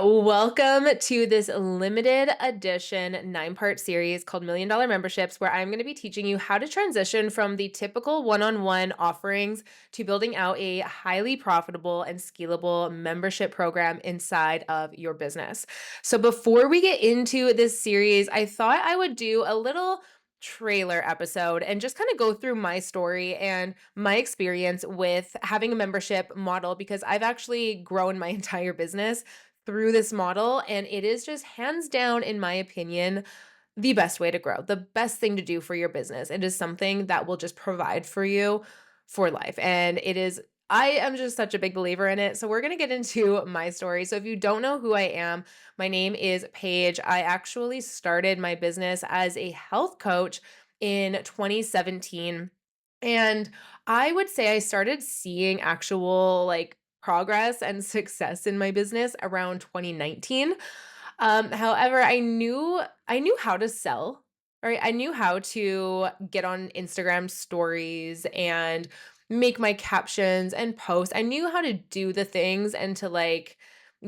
welcome to this limited edition 9-part series called Million Dollar Memberships, where I'm going to be teaching you how to transition from the typical one-on-one offerings to building out a highly profitable and scalable membership program inside of your business. So before we get into this series, I thought I would do a little trailer episode and just kind of go through my story and my experience with having a membership model, because I've actually grown my entire business through this model, and it is just hands down, in my opinion, the best way to grow, the best thing to do for your business. It is something that will just provide for you for life. And I am just such a big believer in it. So we're going to get into my story. So if you don't know who I am, my name is Paige. I actually started my business as a health coach in 2017. And I would say I started seeing actual progress and success in my business around 2019. However, I knew how to sell, right? I knew how to get on Instagram stories and make my captions and post. I knew how to do the things and to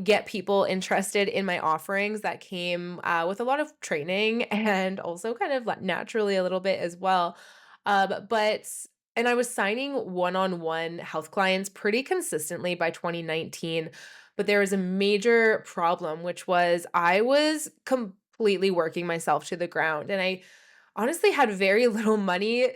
get people interested in my offerings that came with a lot of training and also kind of naturally a little bit as well. But and I was signing one-on-one health clients pretty consistently by 2019. But there was a major problem, which was I was completely working myself to the ground. And I honestly had very little money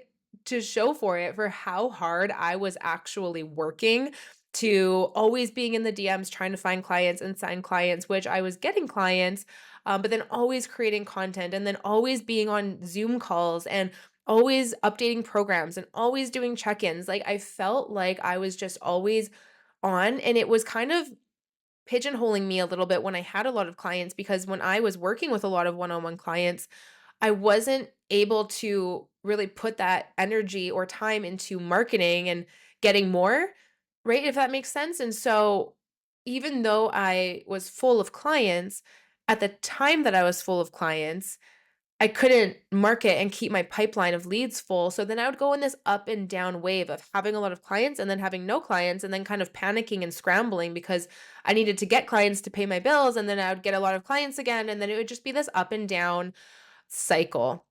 to show for it, for how hard I was actually working, to always being in the DMs trying to find clients and sign clients, which I was getting clients, but then always creating content and then always being on Zoom calls and always updating programs and always doing check-ins. Like I felt like I was just always on, and it was kind of pigeonholing me a little bit when I had a lot of clients, because when I was working with a lot of one-on-one clients, I wasn't able to really put that energy or time into marketing and getting more, right? If that makes sense. And so even though I was full of clients, at the time that I was full of clients, I couldn't market and keep my pipeline of leads full. So then I would go in this up and down wave of having a lot of clients and then having no clients and then kind of panicking and scrambling because I needed to get clients to pay my bills. And then I would get a lot of clients again. And then it would just be this up and down cycle.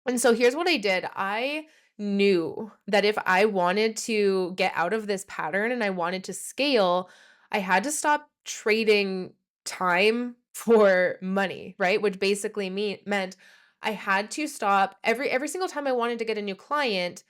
And so here's what I did. I knew that if I wanted to get out of this pattern and I wanted to scale, I had to stop trading time for money, right? Which basically meant I had to stop every single time I wanted to get a new client.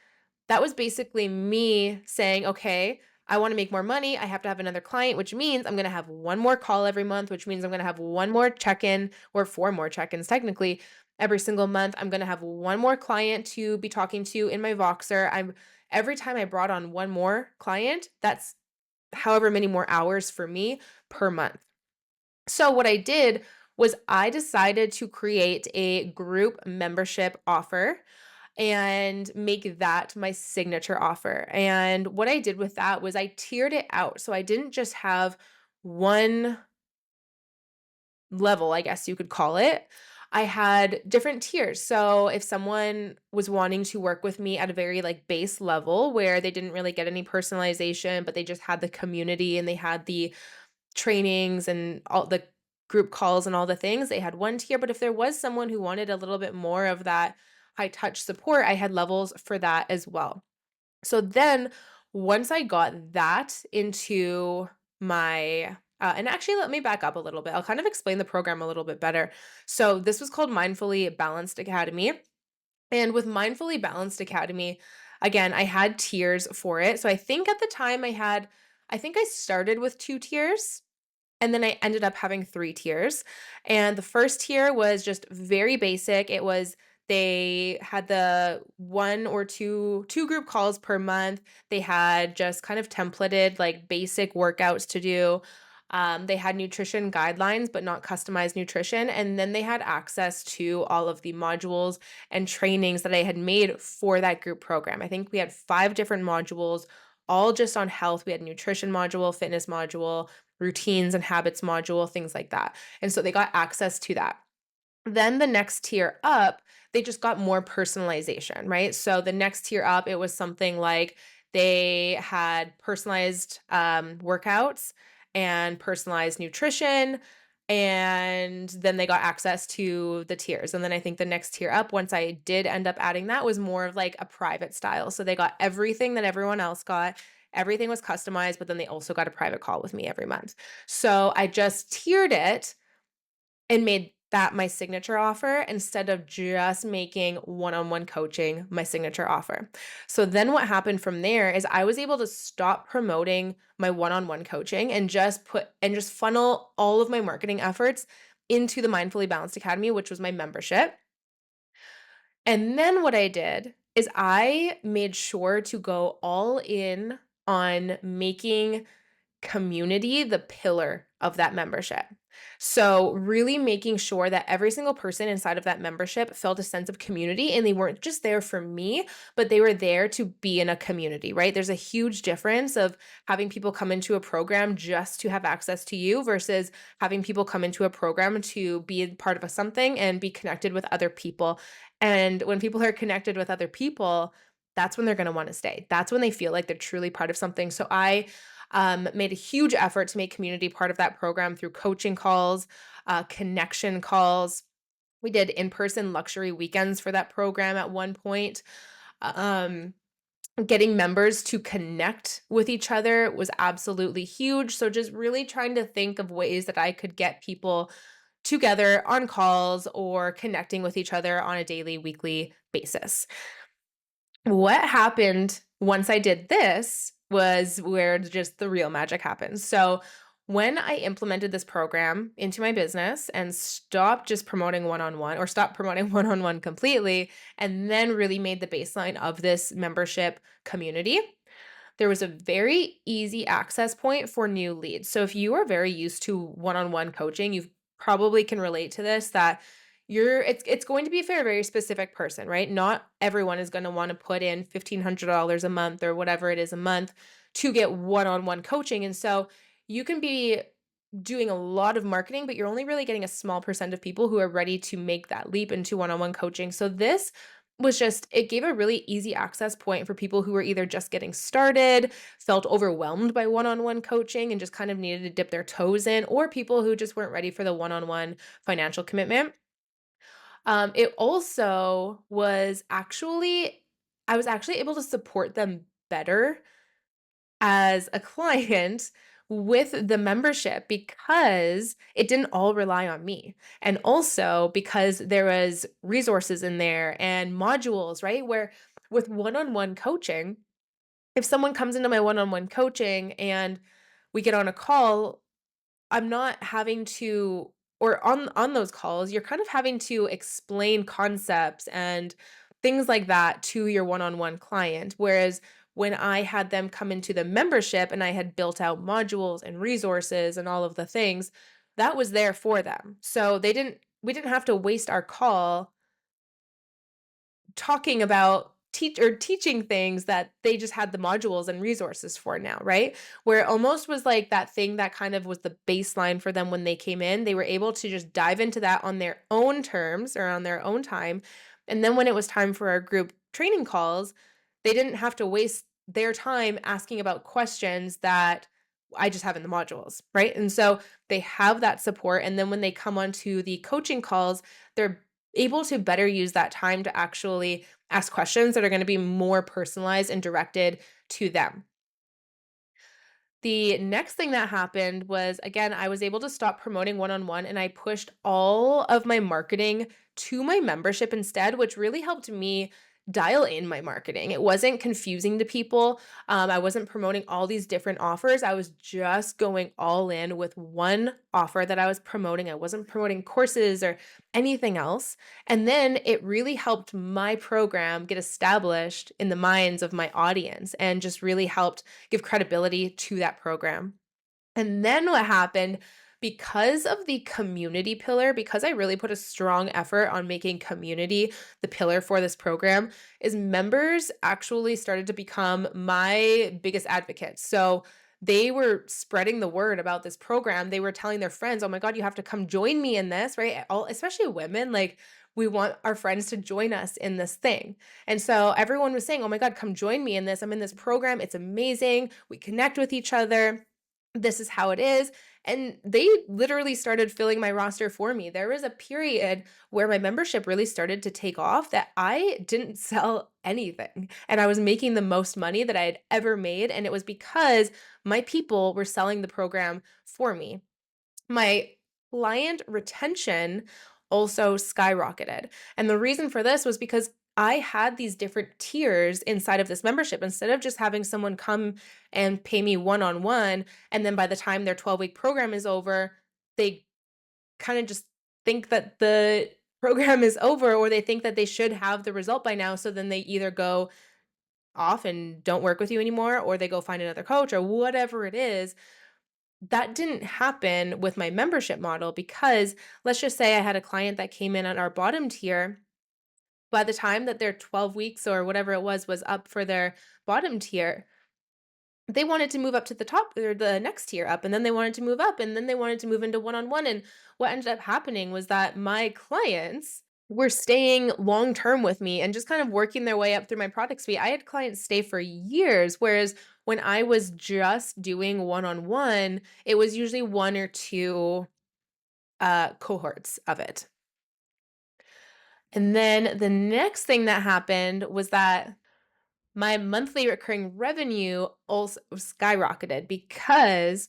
That was basically me saying, okay, I want to make more money. I have to have another client, which means I'm going to have one more call every month, which means I'm going to have one more check-in, or four more check-ins technically every single month. I'm going to have one more client to be talking to in my Voxer. Every time I brought on one more client, that's however many more hours for me per month. So what I did was I decided to create a group membership offer and make that my signature offer. And what I did with that was I tiered it out. So I didn't just have one level, I guess you could call it. I had different tiers. So if someone was wanting to work with me at a very base level where they didn't really get any personalization, but they just had the community and they had the trainings and all the group calls and all the things, they had one tier. But if there was someone who wanted a little bit more of that high touch support, I had levels for that as well. So then once I got that into my and actually, let me back up a little bit. I'll kind of explain the program a little bit better. So this was called Mindfully Balanced Academy. And with Mindfully Balanced Academy, again, I had tiers for it. So I think at the time I think I started with 2 tiers. And then I ended up having 3 tiers. And the first tier was just very basic. It was they had the one or two group calls per month. They had just kind of templated basic workouts to do. They had nutrition guidelines, but not customized nutrition. And then they had access to all of the modules and trainings that I had made for that group program. I think we had 5 different modules, all just on health. We had nutrition module, fitness module, routines and habits module, things like that. And so they got access to that. Then the next tier up, they just got more personalization, right? So the next tier up, it was something like they had personalized workouts and personalized nutrition. And then they got access to the tiers. And then I think the next tier up, once I did end up adding that, was more of like a private style. So they got everything that everyone else got. Everything was customized, but then they also got a private call with me every month. So I just tiered it and made that my signature offer instead of just making one-on-one coaching my signature offer. So then what happened from there is I was able to stop promoting my one-on-one coaching and just funnel all of my marketing efforts into the Mindfully Balanced Academy, which was my membership. And then what I did is I made sure to go all in on making community the pillar of that membership. So, really making sure that every single person inside of that membership felt a sense of community and they weren't just there for me, but they were there to be in a community, right? There's a huge difference of having people come into a program just to have access to you versus having people come into a program to be a part of something and be connected with other people. And when people are connected with other people, that's when they're going to want to stay. That's when they feel like they're truly part of something. So I made a huge effort to make community part of that program through coaching calls, connection calls. We did in-person luxury weekends for that program at one point. Um, Getting members to connect with each other was absolutely huge. So just really trying to think of ways that I could get people together on calls or connecting with each other on a daily, weekly basis. What happened once I did this was where just the real magic happens. So, when I implemented this program into my business and stopped just promoting one on one or stopped promoting one on one completely, and then really made the baseline of this membership community, there was a very easy access point for new leads. So if you are very used to one-on-one coaching, you probably can relate to this that it's going to be for a very specific person, right? Not everyone is going to want to put in $1,500 a month or whatever it is a month to get one-on-one coaching. And so you can be doing a lot of marketing, but you're only really getting a small percent of people who are ready to make that leap into one-on-one coaching. So this was just, it gave a really easy access point for people who were either just getting started, felt overwhelmed by one-on-one coaching and just kind of needed to dip their toes in, or people who just weren't ready for the one-on-one financial commitment. It also was actually, I was actually able to support them better as a client with the membership because it didn't all rely on me. And also because there was resources in there and modules, right? Where with one-on-one coaching, if someone comes into my one-on-one coaching and we get on a call, I'm not having to, or on those calls, you're kind of having to explain concepts and things like that to your one-on-one client. Whereas when I had them come into the membership and I had built out modules and resources and all of the things, that was there for them. So we didn't have to waste our call talking about teaching things that they just had the modules and resources for now, right? Where it almost was like that thing that kind of was the baseline for them when they came in. They were able to just dive into that on their own terms or on their own time. And then when it was time for our group training calls, they didn't have to waste their time asking about questions that I just have in the modules, right? And so they have that support. And then when they come onto the coaching calls, they're able to better use that time to actually ask questions that are going to be more personalized and directed to them. The next thing that happened was, again, I was able to stop promoting one-on-one and I pushed all of my marketing to my membership instead, which really helped me dial in my marketing. It wasn't confusing to people. I wasn't promoting all these different offers. I was just going all in with one offer that I was promoting. I wasn't promoting courses or anything else. And then it really helped my program get established in the minds of my audience and just really helped give credibility to that program. And then what happened, because of the community pillar, because I really put a strong effort on making community the pillar for this program, is members actually started to become my biggest advocates. So they were spreading the word about this program. They were telling their friends, "Oh my God, you have to come join me in this," right? All, especially women, like we want our friends to join us in this thing. And so everyone was saying, "Oh my God, come join me in this. I'm in this program. It's amazing. We connect with each other. This is how it is." And they literally started filling my roster for me. There was a period where my membership really started to take off that I didn't sell anything. And I was making the most money that I had ever made. And it was because my people were selling the program for me. My client retention also skyrocketed. And the reason for this was because I had these different tiers inside of this membership. Instead of just having someone come and pay me one on one, and then by the time their 12-week program is over, they kind of just think that the program is over, or they think that they should have the result by now. So then they either go off and don't work with you anymore, or they go find another coach or whatever it is. That didn't happen with my membership model because let's just say I had a client that came in at our bottom tier. By the time that their 12 weeks or whatever it was up for their bottom tier, they wanted to move up to the top or the next tier up, and then they wanted to move up, and then they wanted to move into one on one. And what ended up happening was that my clients were staying long term with me and just kind of working their way up through my product suite. I had clients stay for years, whereas when I was just doing one on one, it was usually one or two cohorts of it. And then the next thing that happened was that my monthly recurring revenue also skyrocketed because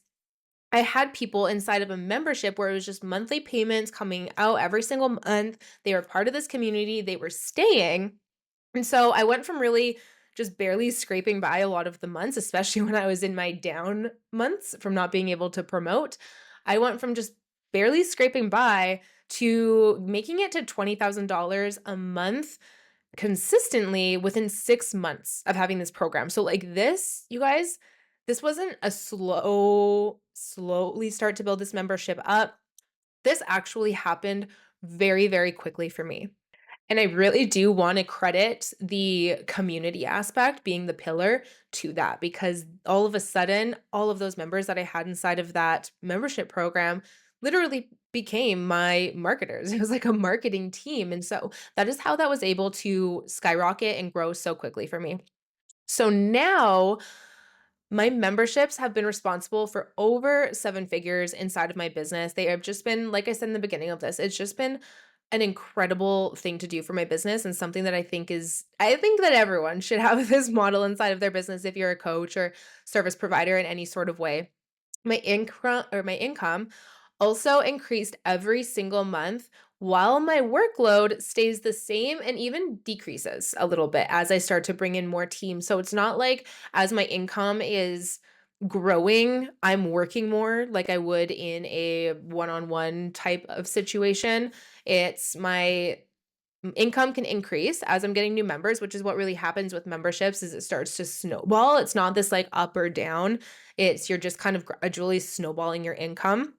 I had people inside of a membership where it was just monthly payments coming out every single month. They were part of this community, they were staying. And so I went from really just barely scraping by a lot of the months, especially when I was in my down months from not being able to promote. I went from just barely scraping by to making it to $20,000 a month consistently within 6 months of having this program. So like this, you guys, this wasn't a slowly start to build this membership up. This actually happened very, very quickly for me. And I really do want to credit the community aspect being the pillar to that, because all of a sudden, all of those members that I had inside of that membership program literally became my marketers. It was like a marketing team. And so that is how that was able to skyrocket and grow so quickly for me. So now my memberships have been responsible for over 7 figures inside of my business. They have just been, like I said in the beginning of this, it's just been an incredible thing to do for my business, and something that I think that everyone should have this model inside of their business if you're a coach or service provider in any sort of way. My income also increased every single month while my workload stays the same and even decreases a little bit as I start to bring in more teams. So it's not like as my income is growing, I'm working more like I would in a one-on-one type of situation. It's my income can increase as I'm getting new members, which is what really happens with memberships is it starts to snowball. It's not this like up or down. It's you're just kind of gradually snowballing your income.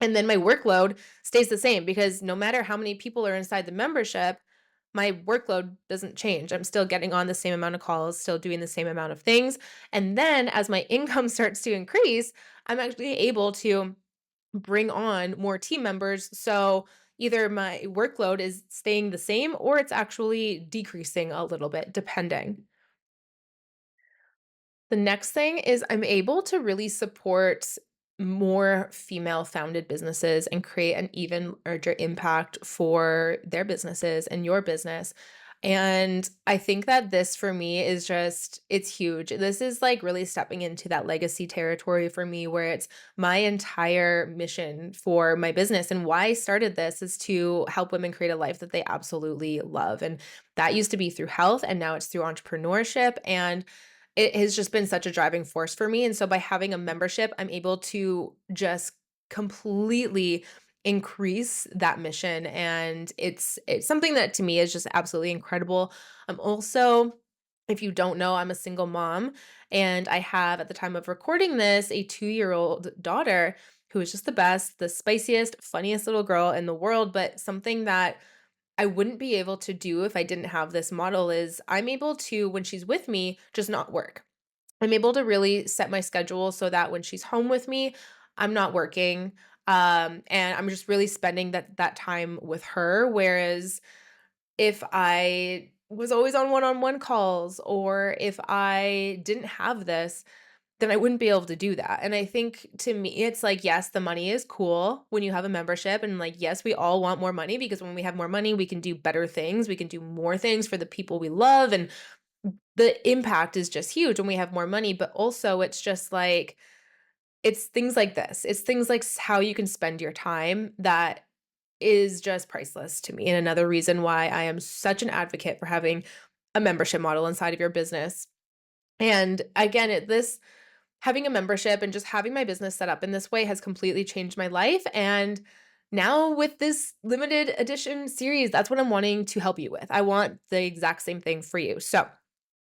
And then my workload stays the same because no matter how many people are inside the membership, my workload doesn't change. I'm still getting on the same amount of calls, still doing the same amount of things. And then as my income starts to increase, I'm actually able to bring on more team members. So either my workload is staying the same or it's actually decreasing a little bit, depending. The next thing is I'm able to really support more female founded businesses and create an even larger impact for their businesses and your business. And I think that this for me is just, it's huge. This is like really stepping into that legacy territory for me where it's my entire mission for my business. And why I started this is to help women create a life that they absolutely love. And that used to be through health, and now it's through entrepreneurship. And it has just been such a driving force for me, and so by having a membership, I'm able to just completely increase that mission, and it's something that to me is just absolutely incredible. I'm also, if you don't know, I'm a single mom, and I have, at the time of recording this, a 2-year-old daughter who is just the best, the spiciest, funniest little girl in the world, but something that I wouldn't be able to do if I didn't have this model is I'm able to, when she's with me, just not work. I'm able to really set my schedule so that when she's home with me, I'm not working. And I'm just really spending that time with her. Whereas if I was always on one-on-one calls or if I didn't have this, then I wouldn't be able to do that. And I think to me, it's like, yes, the money is cool when you have a membership. And like, yes, we all want more money because when we have more money, we can do better things. We can do more things for the people we love. And the impact is just huge when we have more money. But also, it's just like, it's things like this. It's things like how you can spend your time that is just priceless to me. And another reason why I am such an advocate for having a membership model inside of your business. And again, this having a membership and just having my business set up in this way has completely changed my life. And now with this limited edition series, that's what I'm wanting to help you with. I want the exact same thing for you. So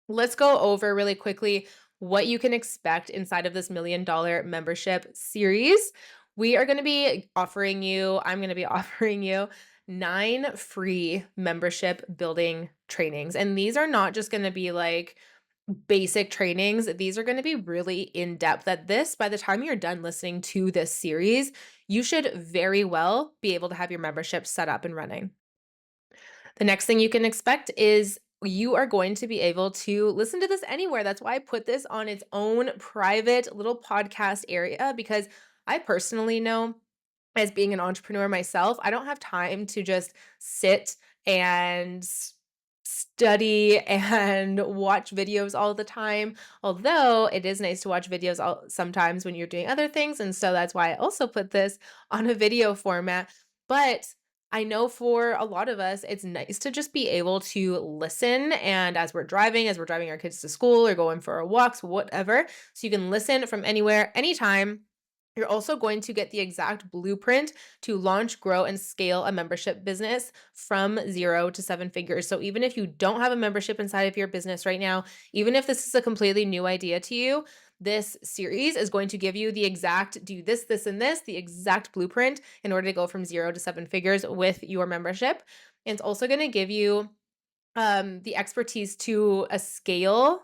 let's go over really quickly what you can expect inside of this $1 million membership series. I'm going to be offering you 9 free membership building trainings. And these are not just going to be like basic trainings. These are going to be really in depth. By the time you're done listening to this series, you should very well be able to have your membership set up and running. The next thing you can expect is you are going to be able to listen to this anywhere. That's why I put this on its own private little podcast area because I personally know, as being an entrepreneur myself, I don't have time to just sit and study and watch videos all the time. Although it is nice to watch videos sometimes when you're doing other things. And so that's why I also put this on a video format. But I know for a lot of us, it's nice to just be able to listen. And as we're driving our kids to school or going for our walks, whatever. So you can listen from anywhere, anytime. You're also going to get the exact blueprint to launch, grow, and scale a membership business from 0 to 7 figures. So even if you don't have a membership inside of your business right now, even if this is a completely new idea to you, this series is going to give you the exact do this, this, and this, the exact blueprint in order to go from 0 to 7 figures with your membership. And it's also going to give you the expertise to a scale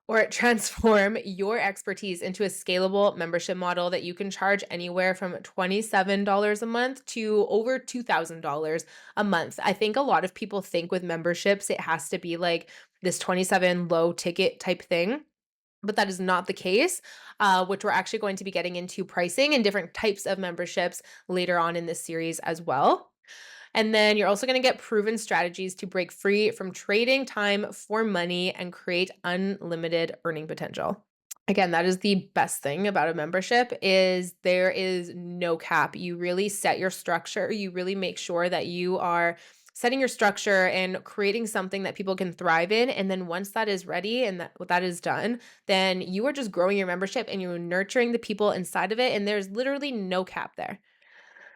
or transform your expertise into a scalable membership model that you can charge anywhere from $27 a month to over $2,000 a month. I think a lot of people think with memberships, it has to be like this 27 low ticket type thing. But that is not the case, which we're actually going to be getting into pricing and different types of memberships later on in this series as well. And then you're also going to get proven strategies to break free from trading time for money and create unlimited earning potential. Again, that is the best thing about a membership is there is no cap. You really set your structure. You really make sure that you are setting your structure and creating something that people can thrive in. And then once that is ready and that is done, then you are just growing your membership and you're nurturing the people inside of it. And there's literally no cap there.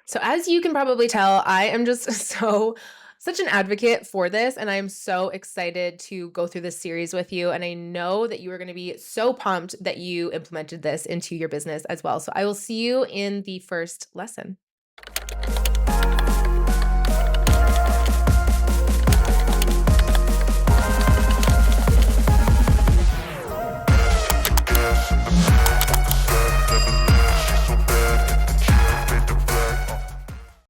So as you can probably tell, I am just such an advocate for this, and I am so excited to go through this series with you. And I know that you are going to be so pumped that you implemented this into your business as well. So I will see you in the first lesson.